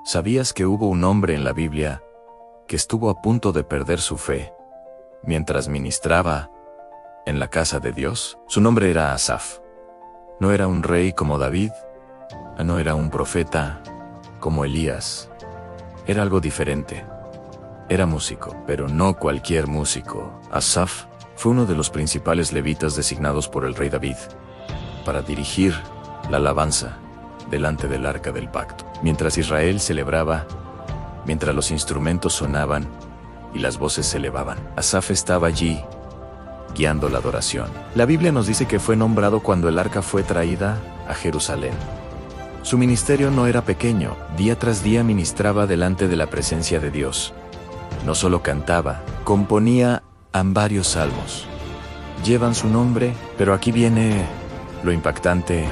¿Sabías que hubo un hombre en la Biblia que estuvo a punto de perder su fe mientras ministraba en la casa de Dios? Su nombre era Asaf. No era un rey como David, no era un profeta como Elías. Era algo diferente. Era músico, pero no cualquier músico. Asaf fue uno de los principales levitas designados por el rey David para dirigir la alabanza delante del arca del pacto. Mientras Israel celebraba, mientras los instrumentos sonaban y las voces se elevaban, Asaf estaba allí, guiando la adoración. La Biblia nos dice que fue nombrado cuando el arca fue traída a Jerusalén. Su ministerio no era pequeño, día tras día ministraba delante de la presencia de Dios. No solo cantaba, componía varios salmos. Llevan su nombre, pero aquí viene lo impactante.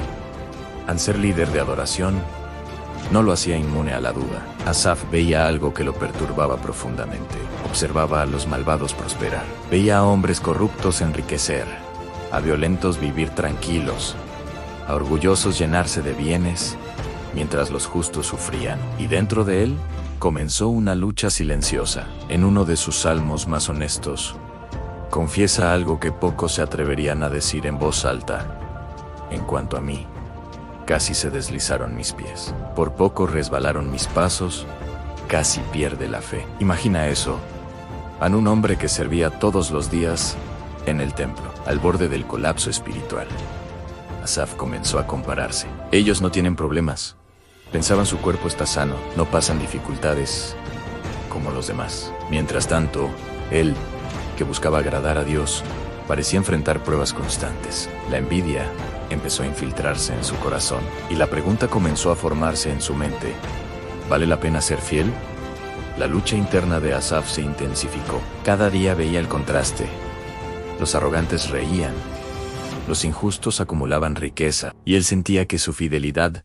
Al ser líder de adoración, no lo hacía inmune a la duda. Asaf veía algo que lo perturbaba profundamente. Observaba a los malvados prosperar. Veía a hombres corruptos enriquecer, a violentos vivir tranquilos, a orgullosos llenarse de bienes, mientras los justos sufrían. Y dentro de él, comenzó una lucha silenciosa. En uno de sus salmos más honestos, confiesa algo que pocos se atreverían a decir en voz alta. En cuanto a mí, casi se deslizaron mis pies. Por poco resbalaron mis pasos, casi pierde la fe. Imagina eso, a un hombre que servía todos los días en el templo, al borde del colapso espiritual. Asaf comenzó a compararse. Ellos no tienen problemas. Pensaban su cuerpo está sano, no pasan dificultades como los demás. Mientras tanto, él, que buscaba agradar a Dios, parecía enfrentar pruebas constantes. La envidia empezó a infiltrarse en su corazón y la pregunta comenzó a formarse en su mente. ¿Vale la pena ser fiel? La lucha interna de Asaf se intensificó. Cada día veía el contraste. Los arrogantes reían, los injustos acumulaban riqueza, y él sentía que su fidelidad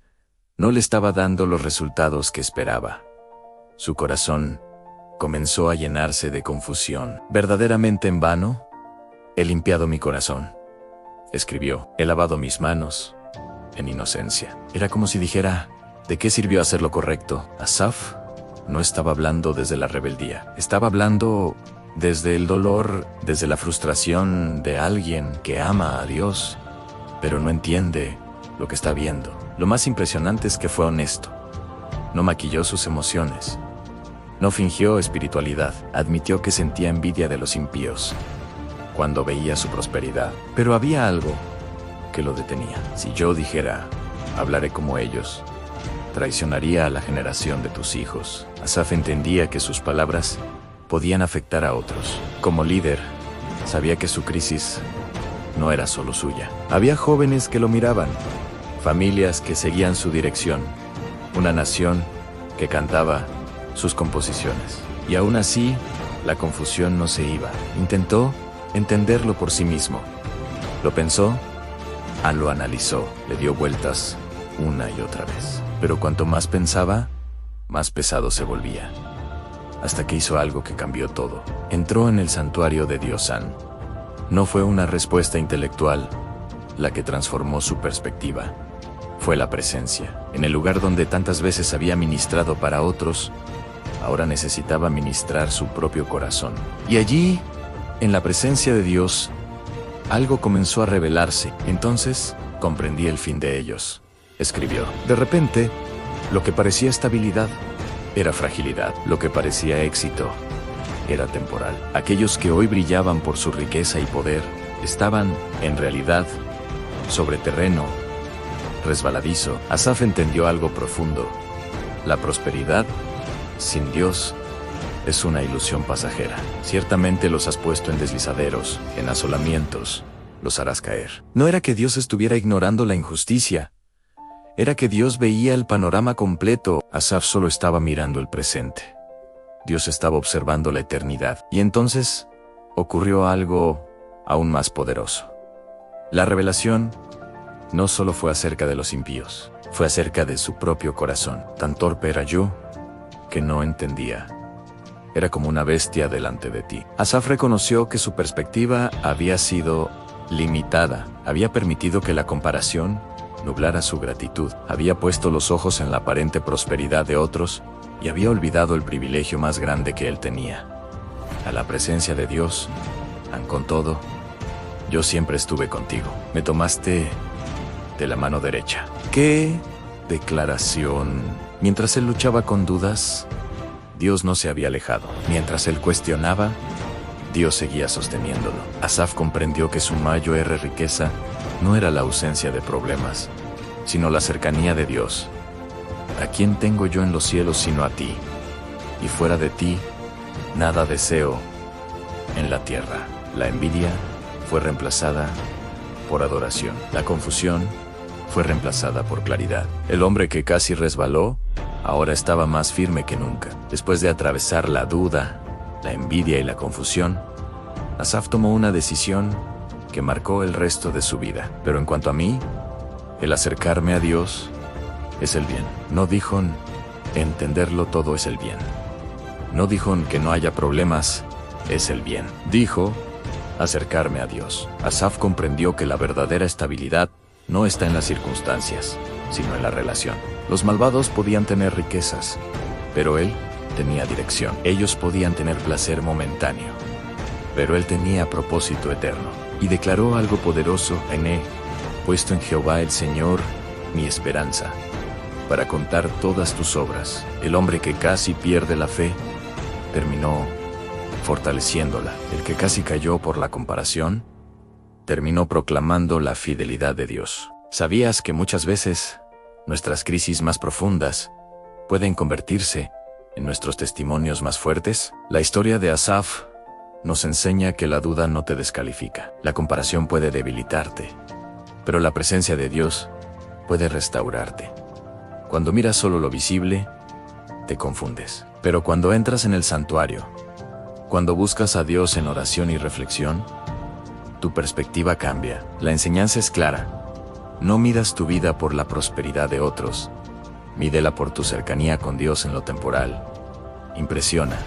no le estaba dando los resultados que esperaba. Su corazón comenzó a llenarse de confusión. ¿Verdaderamente en vano he limpiado mi corazón?, escribió. He lavado mis manos en inocencia. Era como si dijera, ¿de qué sirvió hacer lo correcto? Asaf no estaba hablando desde la rebeldía. Estaba hablando desde el dolor, desde la frustración de alguien que ama a Dios, pero no entiende lo que está viendo. Lo más impresionante es que fue honesto. No maquilló sus emociones. No fingió espiritualidad. Admitió que sentía envidia de los impíos cuando veía su prosperidad. Pero había algo que lo detenía. Si yo dijera, hablaré como ellos, traicionaría a la generación de tus hijos. Asaf entendía que sus palabras podían afectar a otros. Como líder, sabía que su crisis no era solo suya. Había jóvenes que lo miraban, familias que seguían su dirección, una nación que cantaba sus composiciones. Y aún así, la confusión no se iba. Intentó entenderlo por sí mismo. Lo pensó, lo analizó, le dio vueltas una y otra vez. Pero cuanto más pensaba, más pesado se volvía. Hasta que hizo algo que cambió todo. Entró en el santuario de Dios-San. No fue una respuesta intelectual la que transformó su perspectiva. Fue la presencia. En el lugar donde tantas veces había ministrado para otros, ahora necesitaba ministrar su propio corazón. Y allí, en la presencia de Dios, algo comenzó a revelarse. Entonces, comprendí el fin de ellos, escribió. De repente, lo que parecía estabilidad era fragilidad. Lo que parecía éxito era temporal. Aquellos que hoy brillaban por su riqueza y poder estaban, en realidad, sobre terreno resbaladizo. Asaf entendió algo profundo. La prosperidad sin Dios es una ilusión pasajera. Ciertamente los has puesto en deslizaderos, en asolamientos, los harás caer. No era que Dios estuviera ignorando la injusticia. Era que Dios veía el panorama completo. Asaf solo estaba mirando el presente. Dios estaba observando la eternidad. Y entonces ocurrió algo aún más poderoso. La revelación no solo fue acerca de los impíos, fue acerca de su propio corazón. Tan torpe era yo que no entendía. Era como una bestia delante de ti. Asaf reconoció que su perspectiva había sido limitada. Había permitido que la comparación nublara su gratitud. Había puesto los ojos en la aparente prosperidad de otros y había olvidado el privilegio más grande que él tenía. A la presencia de Dios, con todo, yo siempre estuve contigo. Me tomaste de la mano derecha. ¡Qué declaración! Mientras él luchaba con dudas, Dios no se había alejado. Mientras él cuestionaba, Dios seguía sosteniéndolo. Asaf comprendió que su mayor riqueza no era la ausencia de problemas, sino la cercanía de Dios. ¿A quién tengo yo en los cielos sino a ti? Y fuera de ti, nada deseo en la tierra. La envidia fue reemplazada por adoración. La confusión fue reemplazada por claridad. El hombre que casi resbaló, ahora estaba más firme que nunca. Después de atravesar la duda, la envidia y la confusión, Asaf tomó una decisión que marcó el resto de su vida. Pero en cuanto a mí, el acercarme a Dios es el bien. No dijo entenderlo todo es el bien. No dijo que no haya problemas, es el bien. Dijo acercarme a Dios. Asaf comprendió que la verdadera estabilidad no está en las circunstancias, sino en la relación. Los malvados podían tener riquezas, pero él tenía dirección. Ellos podían tener placer momentáneo, pero él tenía propósito eterno. Y declaró algo poderoso: he puesto en Jehová el Señor mi esperanza, para contar todas tus obras. El hombre que casi pierde la fe, terminó fortaleciéndola. El que casi cayó por la comparación, terminó proclamando la fidelidad de Dios. ¿Sabías que muchas veces nuestras crisis más profundas pueden convertirse en nuestros testimonios más fuertes? La historia de Asaf nos enseña que la duda no te descalifica. La comparación puede debilitarte, pero la presencia de Dios puede restaurarte. Cuando miras solo lo visible, te confundes. Pero cuando entras en el santuario, cuando buscas a Dios en oración y reflexión, tu perspectiva cambia. La enseñanza es clara. No midas tu vida por la prosperidad de otros, mídela por tu cercanía con Dios en lo temporal. Impresiona,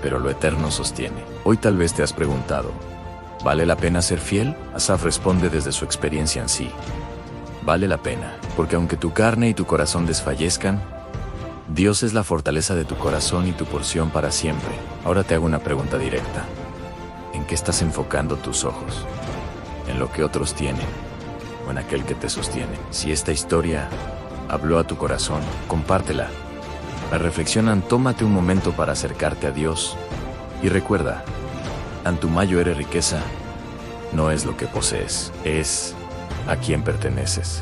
pero lo eterno sostiene. Hoy tal vez te has preguntado, ¿vale la pena ser fiel? Asaf responde desde su experiencia en sí. Vale la pena, porque aunque tu carne y tu corazón desfallezcan, Dios es la fortaleza de tu corazón y tu porción para siempre. Ahora te hago una pregunta directa. ¿En qué estás enfocando tus ojos? ¿En lo que otros tienen o en aquel que te sostiene? Si esta historia habló a tu corazón, compártela. La reflexionan, tómate un momento para acercarte a Dios y recuerda, tu mayor riqueza no es lo que posees, es a quien perteneces.